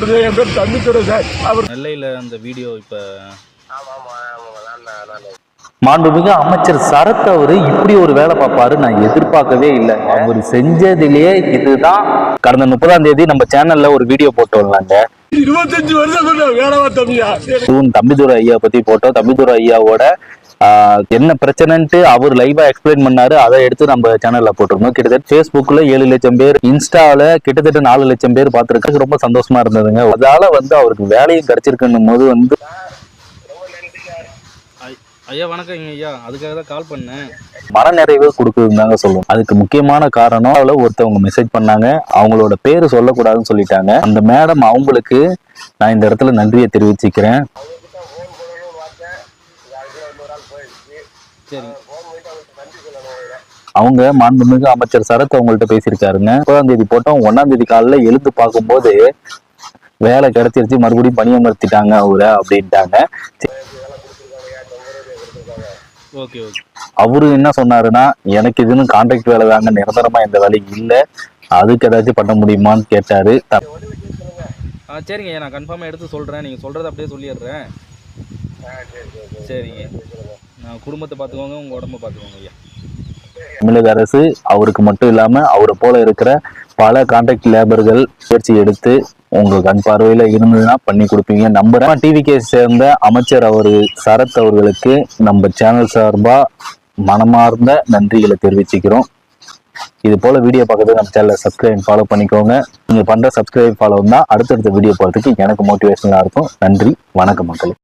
என் பேர் தம்பித்துறை சார். அவர் நெல்லையில் அந்த வீடியோ இப்போ மாண்புமிகு அமைச்சர் சரத் அவரு இப்படி ஒரு வேலை பார்ப்பாரு நான் எதிர்பார்க்கவே இல்லை. அவர் செஞ்சதிலேயே இதுதான். கடந்த 30ஆம் தேதி நம்ம சேனல்ல ஒரு வீடியோ போட்டோம்லாங்க. 25 வருஷம் வேலைவா தம்பியா. தம்பிதுரை ஐயா பத்தி போட்டோம். தம்பிதுரை ஐயாவோட என்ன பிரச்சனைன்ட்டு அவர் லைவா எக்ஸ்பிளைன் பண்ணாரு. அதை எடுத்து நம்ம சேனல்ல போட்டிருந்தோம். கிட்டத்தட்ட Facebookல 7 லட்சம் பேர், இன்ஸ்டால கிட்டத்தட்ட 4 லட்சம் பேர் பார்த்திருக்காங்க. ரொம்ப சந்தோஷமா இருந்ததுங்க. அதால அவருக்கு வேலையும் கிடைச்சிருக்குன்னும் போது ஐயா வணக்கம் ஐயா, அதுக்காக தான் கால் பண்ணேன். மனநிறைவு கொடுக்குதுன்னு சொல்லுவோம். அதுக்கு முக்கியமான காரணம் ஒருத்தவங்க மெசேஜ் பண்ணாங்க. அவங்களோட பேரு சொல்லக்கூடாதுன்னு சொல்லிட்டாங்க. அந்த மேடம் அவங்களுக்கு நான் இந்த இடத்துல நன்றியை தெரிவிச்சுக்கிறேன். அவங்க மாண்புமிகு அமைச்சர் சரத் அவங்கள்ட்ட பேசியிருக்காருங்க. 30ஆம் தேதி போட்டோம். 1ஆம் தேதி காலையில எழுந்து பார்க்கும்போது வேலை கிடைச்சிருச்சு, மறுபடியும் பணியமர்த்திட்டாங்க அவரை அப்படின்ட்டாங்க. அவரு என்ன சொன்னாருன்னா, எனக்கு இதுன்னு கான்ட்ராக்ட் வேலை தாங்க, நிரந்தரமா இந்த வேலை இல்லை, அதுக்கு ஏதாச்சும் பண்ண முடியுமான்னு கேட்டாரு. சரிங்க, நான் கன்ஃபார்மாக எடுத்து சொல்கிறேன். நீங்கள் சொல்கிறத அப்படியே சொல்லிடுறேன். சரிங்க, நான் குடும்பத்தை பார்த்துக்கோங்க, உங்கள் உடம்பை பார்த்துக்கோங்க ஐயா. தமிழக அரசு அவருக்கு மட்டும் இல்லாம அவரை போல இருக்கிற பல கான்ட்ராக்ட் லேபர்கள் முயற்சி எடுத்து உங்க கண் பார்வையில இருந்ததுன்னா பண்ணி கொடுப்பீங்க நம்புறேன். டிவிகே சேர்ந்த அமைச்சர் சரத் அவர்களுக்கு நம்ம சேனல் சார்பா மனமார்ந்த நன்றிகளை தெரிவிச்சுக்கிறோம். இது போல வீடியோ பார்க்கறது நம்ம சேனலை சப்ஸ்கிரைப் ஃபாலோ பண்ணிக்கோங்க. நீங்க பண்ற சப்ஸ்கிரைப் ஃபாலோ தான் அடுத்தடுத்த வீடியோ போறதுக்கு எனக்கு மோட்டிவேஷனலா இருக்கும். நன்றி, வணக்கம் மக்களே.